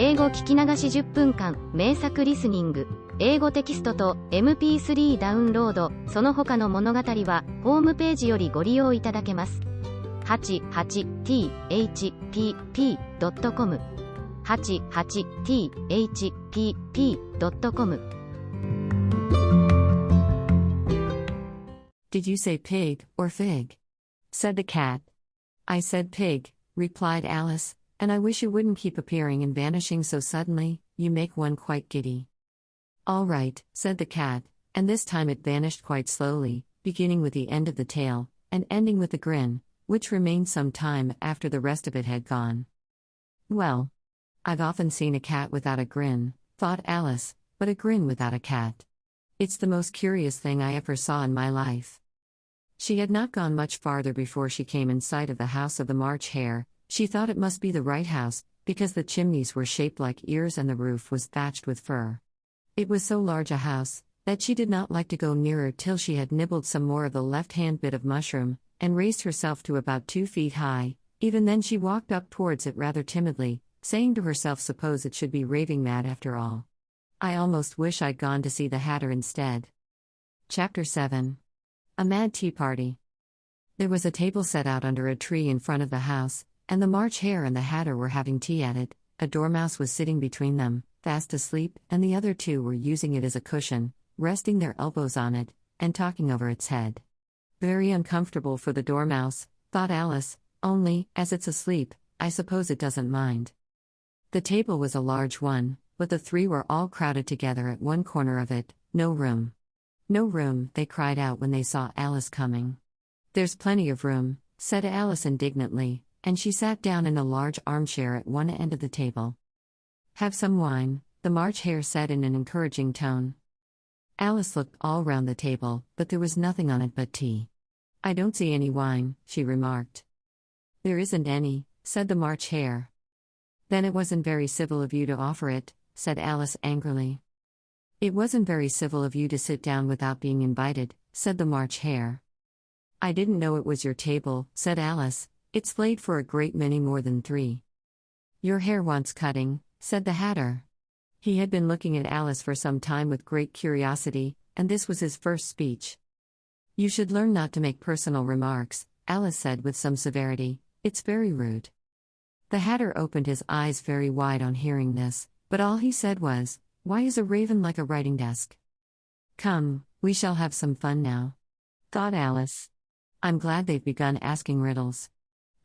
英語聞き流し10分間、名作リスニング、英語テキストと MP3 ダウンロード、その他の物語は、ホームページよりご利用いただけます。88thpp.com 88thpp.com Did you say pig or fig? Said the cat. I said pig, replied Alice, and I wish you wouldn't keep appearing and vanishing so suddenly, you make one quite giddy. All right, said the cat, and this time it vanished quite slowly, beginning with the end of the tail, and ending with a grin, which remained some time after the rest of it had gone. Well, I've often seen a cat without a grin, thought Alice, but a grin without a cat. It's the most curious thing I ever saw in my life. She had not gone much farther before she came in sight of the house of the March Hare. She thought it must be the right house, because the chimneys were shaped like ears and the roof was thatched with fur. It was so large a house, that she did not like to go nearer till she had nibbled some more of the left-hand bit of mushroom, and raised herself to about 2 feet high. Even then she walked up towards it rather timidly, saying to herself, suppose it should be raving mad after all. I almost wish I'd gone to see the Hatter instead. Chapter 7. A Mad Tea Party. There was a table set out under a tree in front of the house, and the March Hare and the Hatter were having tea at it. A dormouse was sitting between them, fast asleep, and the other two were using it as a cushion, resting their elbows on it, and talking over its head. Very uncomfortable for the dormouse, thought Alice, only, as it's asleep, I suppose it doesn't mind. The table was a large one, but the three were all crowded together at one corner of it. No room. No room, they cried out when they saw Alice coming. There's plenty of room, said Alice indignantly, and she sat down in a large armchair at one end of the table. Have some wine, the March Hare said in an encouraging tone. Alice looked all round the table, but there was nothing on it but tea. I don't see any wine, she remarked. There isn't any, said the March Hare. Then it wasn't very civil of you to offer it, said Alice angrily. It wasn't very civil of you to sit down without being invited, said the March Hare. I didn't know it was your table, said Alice. It's laid for a great many more than 3. Your hair wants cutting, said the Hatter. He had been looking at Alice for some time with great curiosity, and this was his first speech. You should learn not to make personal remarks, Alice said with some severity. It's very rude. The Hatter opened his eyes very wide on hearing this, but all he said was, why is a raven like a writing desk? Come, we shall have some fun now, thought Alice. I'm glad they've begun asking riddles.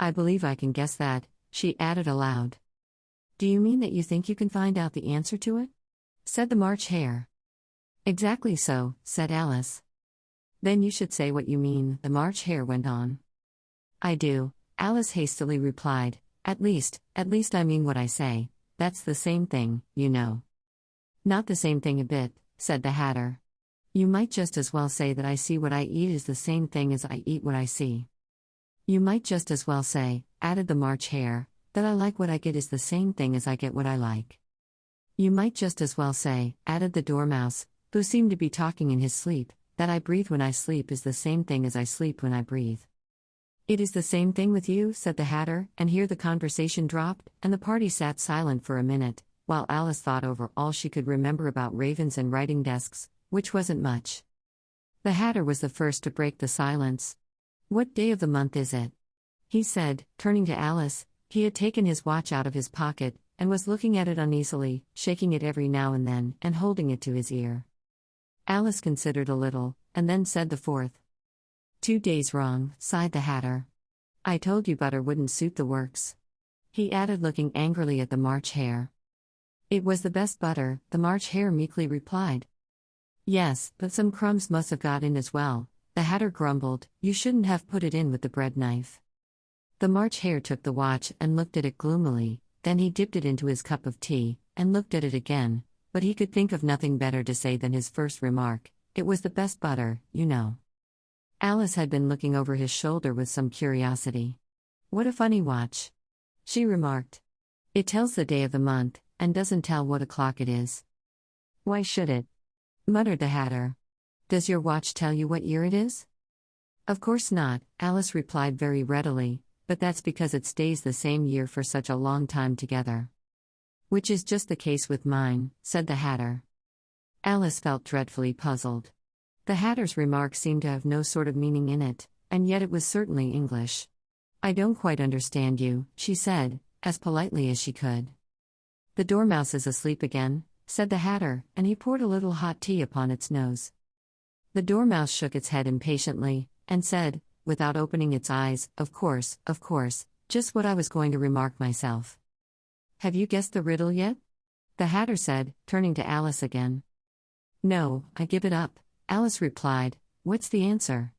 I believe I can guess that, she added aloud. Do you mean that you think you can find out the answer to it? Said the March Hare. Exactly so, said Alice. Then you should say what you mean, the March Hare went on. I do, Alice hastily replied. At least I mean what I say. That's the same thing, you know. Not the same thing a bit, said the Hatter. You might just as well say that I see what I eat is the same thing as I eat what I see. You might just as well say, added the March Hare, that I like what I get is the same thing as I get what I like. You might just as well say, added the Dormouse, who seemed to be talking in his sleep, that I breathe when I sleep is the same thing as I sleep when I breathe. It is the same thing with you, said the Hatter, and here the conversation dropped, and the party sat silent for a minute, while Alice thought over all she could remember about ravens and writing desks, which wasn't much. The Hatter was the first to break the silence. What day of the month is it? He said, turning to Alice. He had taken his watch out of his pocket, and was looking at it uneasily, shaking it every now and then, and holding it to his ear. Alice considered a little, and then said the 4th. 2 days wrong, sighed the Hatter. I told you butter wouldn't suit the works. He added, looking angrily at the March Hare. It was the best butter, the March Hare meekly replied. Yes, but some crumbs must have got in as well, the Hatter grumbled. You shouldn't have put it in with the bread knife. The March Hare took the watch and looked at it gloomily, then he dipped it into his cup of tea, and looked at it again, but he could think of nothing better to say than his first remark. It was the best butter, you know. Alice had been looking over his shoulder with some curiosity. What a funny watch, she remarked. It tells the day of the month, and doesn't tell what o'clock it is. Why should it? Muttered the Hatter. Does your watch tell you what year it is? Of course not, Alice replied very readily, but that's because it stays the same year for such a long time together. Which is just the case with mine, said the Hatter. Alice felt dreadfully puzzled. The Hatter's remark seemed to have no sort of meaning in it, and yet it was certainly English. I don't quite understand you, she said, as politely as she could. The Dormouse is asleep again, said the Hatter, and he poured a little hot tea upon its nose. The Dormouse shook its head impatiently, and said, without opening its eyes, of course, just what I was going to remark myself. Have you guessed the riddle yet? The Hatter said, turning to Alice again. No, I give it up, Alice replied. What's the answer?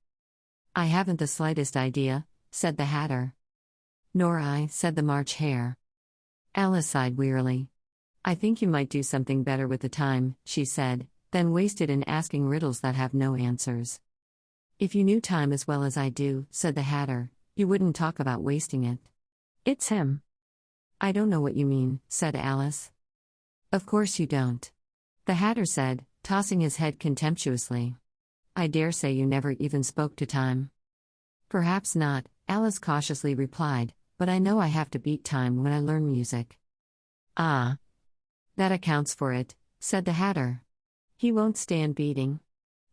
I haven't the slightest idea, said the Hatter. Nor I, said the March Hare. Alice sighed wearily. I think you might do something better with the time, she said, than waste it in asking riddles that have no answers. If you knew time as well as I do, said the Hatter, you wouldn't talk about wasting it. It's him. I don't know what you mean, said Alice. Of course you don't. The Hatter said, tossing his head contemptuously. I dare say you never even spoke to time. Perhaps not, Alice cautiously replied, but I know I have to beat time when I learn music. Ah. That accounts for it, said the Hatter. He won't stand beating.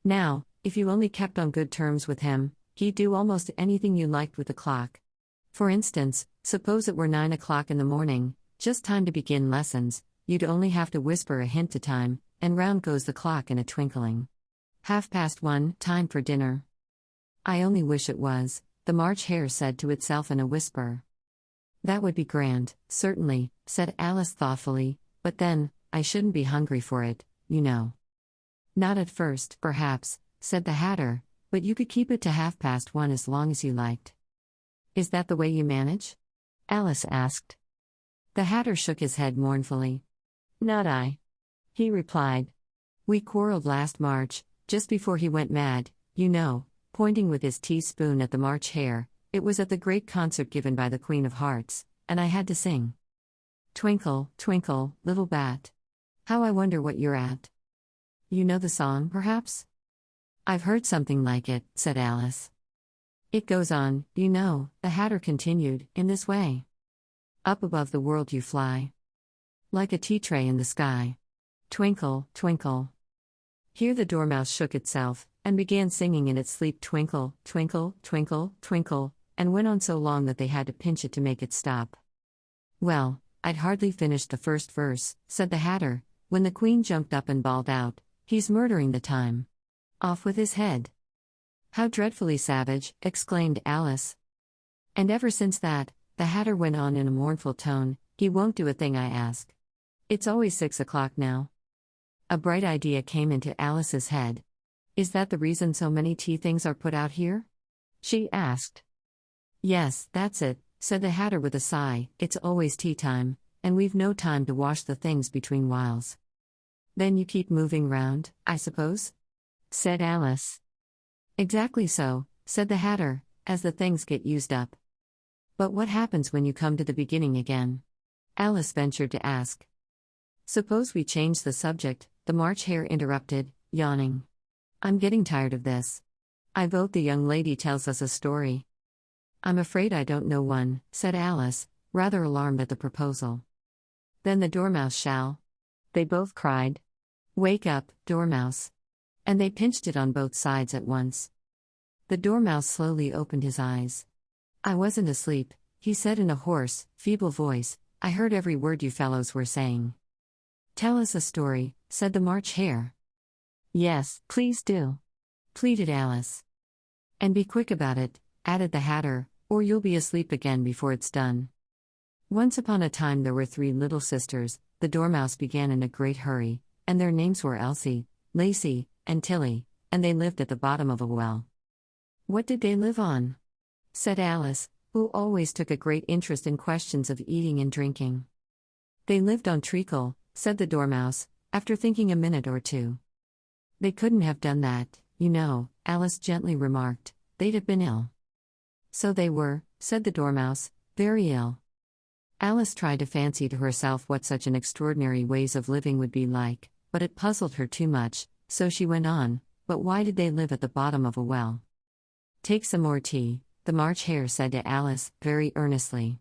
Now, if you only kept on good terms with him, he'd do almost anything you liked with the clock. For instance, suppose it were 9 o'clock in the morning, just time to begin lessons, you'd only have to whisper a hint to time, and round goes the clock in a twinkling. 1:30, time for dinner. I only wish it was, the March Hare said to itself in a whisper. That would be grand, certainly, said Alice thoughtfully, but then, I shouldn't be hungry for it, you know. Not at first, perhaps, said the Hatter, but you could keep it to 1:30 as long as you liked. Is that the way you manage? Alice asked. The Hatter shook his head mournfully. Not I. He replied. We quarreled last March, just before he went mad, you know, pointing with his teaspoon at the March Hare. It was at the great concert given by the Queen of Hearts, and I had to sing. Twinkle, twinkle, little bat. How I wonder what you're at. You know the song, perhaps? I've heard something like it, said Alice. It goes on, you know, the Hatter continued, in this way. Up above the world you fly. Like a tea tray in the sky. Twinkle, twinkle. Here the Dormouse shook itself, and began singing in its sleep twinkle, twinkle, twinkle, twinkle, and went on so long that they had to pinch it to make it stop. Well, I'd hardly finished the first verse, said the Hatter, when the Queen jumped up and bawled out, He's murdering the time. Off with his head. How dreadfully savage, exclaimed Alice. And ever since that, the Hatter went on in a mournful tone, he won't do a thing I ask. It's always 6 o'clock now. A bright idea came into Alice's head. Is that the reason so many tea things are put out here? She asked. Yes, that's it, said the Hatter with a sigh, it's always tea time, and we've no time to wash the things between whiles. Then you keep moving round, I suppose? Said Alice. Exactly so, said the Hatter, as the things get used up. But what happens when you come to the beginning again? Alice ventured to ask. Suppose we change the subject, the March Hare interrupted, yawning. I'm getting tired of this. I vote the young lady tells us a story. I'm afraid I don't know one, said Alice, rather alarmed at the proposal. Then the Dormouse shall. They both cried. Wake up, Dormouse. And they pinched it on both sides at once. The Dormouse slowly opened his eyes. I wasn't asleep, he said in a hoarse, feeble voice, I heard every word you fellows were saying. Tell us a story, said the March Hare. Yes, please do, pleaded Alice. And be quick about it, added the Hatter, or you'll be asleep again before it's done. Once upon a time there were 3 little sisters, the Dormouse began in a great hurry, and their names were Elsie, Lacey, and Tilly, and they lived at the bottom of a well. What did they live on? Said Alice, who always took a great interest in questions of eating and drinking. They lived on treacle, said the Dormouse, after thinking a minute or two. They couldn't have done that, you know, Alice gently remarked, they'd have been ill. So they were, said the Dormouse, very ill. Alice tried to fancy to herself what such an extraordinary ways of living would be like, but it puzzled her too much, so she went on, but why did they live at the bottom of a well? Take some more tea, the March Hare said to Alice, very earnestly.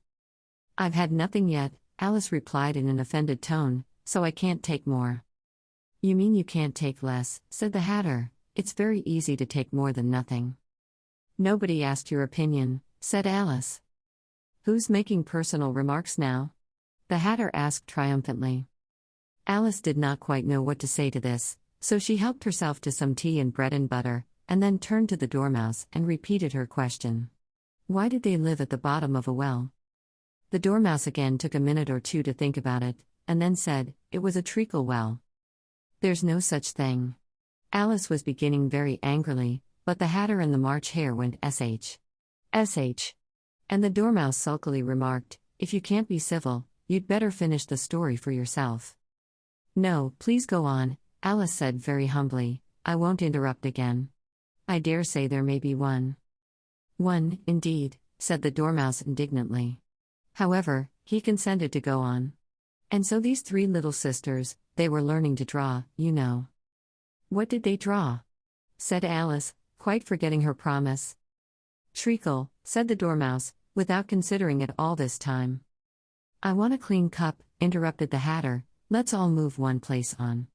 I've had nothing yet, Alice replied in an offended tone, so I can't take more. You mean you can't take less, said the Hatter. It's very easy to take more than nothing. Nobody asked your opinion, said Alice. Who's making personal remarks now? The Hatter asked triumphantly. Alice did not quite know what to say to this, so she helped herself to some tea and bread and butter, and then turned to the Dormouse and repeated her question. Why did they live at the bottom of a well? The Dormouse again took a minute or two to think about it, and then said, it was a treacle well. There's no such thing. Alice was beginning very angrily, but the Hatter and the March Hare went sh. And the Dormouse sulkily remarked, if you can't be civil, you'd better finish the story for yourself. No, please go on, Alice said very humbly, I won't interrupt again. I dare say there may be one. One, indeed, said the Dormouse indignantly. However, he consented to go on. And so these three little sisters, they were learning to draw, you know. What did they draw? Said Alice, quite forgetting her promise. Treacle, said the Dormouse, without considering it all this time. I want a clean cup, interrupted the Hatter, let's all move one place on.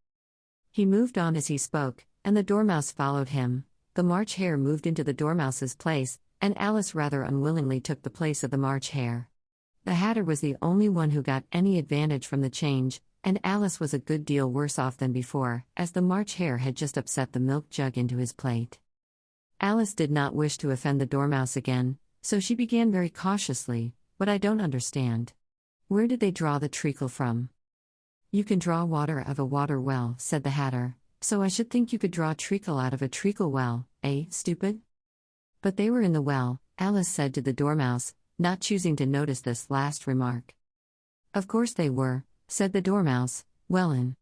He moved on as he spoke, and the Dormouse followed him. The March Hare moved into the Dormouse's place, and Alice rather unwillingly took the place of the March Hare. The Hatter was the only one who got any advantage from the change, and Alice was a good deal worse off than before, as the March Hare had just upset the milk jug into his plate. Alice did not wish to offend the Dormouse again, so she began very cautiously, but I don't understand. Where did they draw the treacle from? You can draw water out of a water well, said the Hatter, so I should think you could draw treacle out of a treacle well, eh, stupid? But they were in the well, Alice said to the Dormouse, not choosing to notice this last remark. Of course they were, said the Dormouse, well in.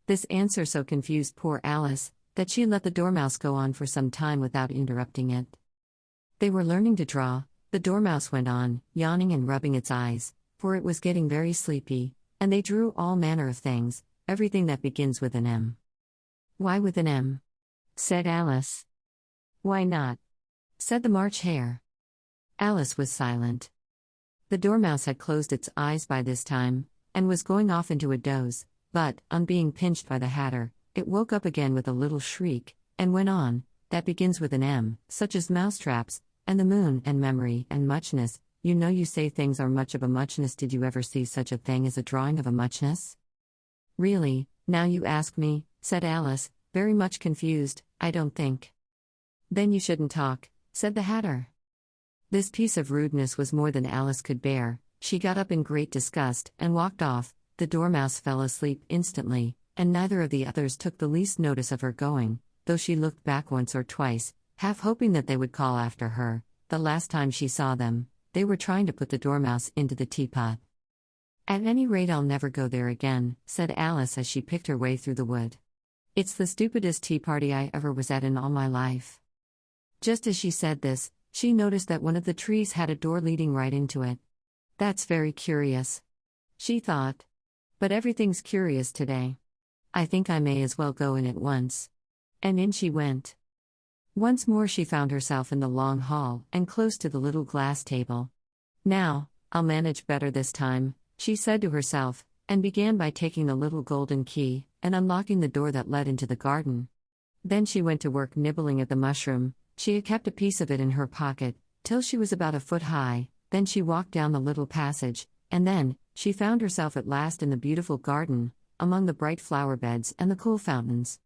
This answer so confused poor Alice, that she let the Dormouse go on for some time without interrupting it. They were learning to draw, the Dormouse went on, yawning and rubbing its eyes, for it was getting very sleepy, and they drew all manner of things, everything that begins with an M. Why with an M? Said Alice. Why not? Said the March Hare. Alice was silent. The Dormouse had closed its eyes by this time, and was going off into a doze, but, on being pinched by the Hatter, it woke up again with a little shriek, and went on, that begins with an M, such as mousetraps, and the moon, and memory, and muchness. You know you say things are much of a muchness. Did you ever see such a thing as a drawing of a muchness? Really, now you ask me, said Alice, very much confused, I don't think. Then you shouldn't talk, said the Hatter. This piece of rudeness was more than Alice could bear. She got up in great disgust, and walked off. The Dormouse fell asleep instantly, and neither of the others took the least notice of her going, though she looked back once or twice, half hoping that they would call after her. The last time she saw them, they were trying to put the Dormouse into the teapot. At any rate I'll never go there again, said Alice as she picked her way through the wood. It's the stupidest tea party I ever was at in all my life. Just as she said this, she noticed that one of the trees had a door leading right into it. That's very curious, she thought. But everything's curious today. I think I may as well go in at once. And in she went. Once more she found herself in the long hall, and close to the little glass table. Now, I'll manage better this time, she said to herself, and began by taking the little golden key, and unlocking the door that led into the garden. Then she went to work nibbling at the mushroom. She had kept a piece of it in her pocket, till she was about a foot high. Then she walked down the little passage, and then, she found herself at last in the beautiful garden, among the bright flower beds and the cool fountains.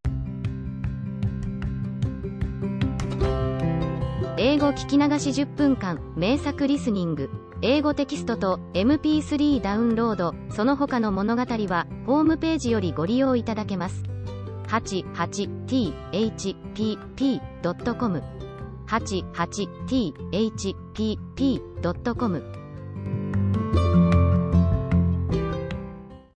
英語聞き流し10分間、名作リスニング。英語テキストと MP3 ダウンロード、その他の物語は、ホームページよりご利用いただけます。88thpp.com 88thpp.com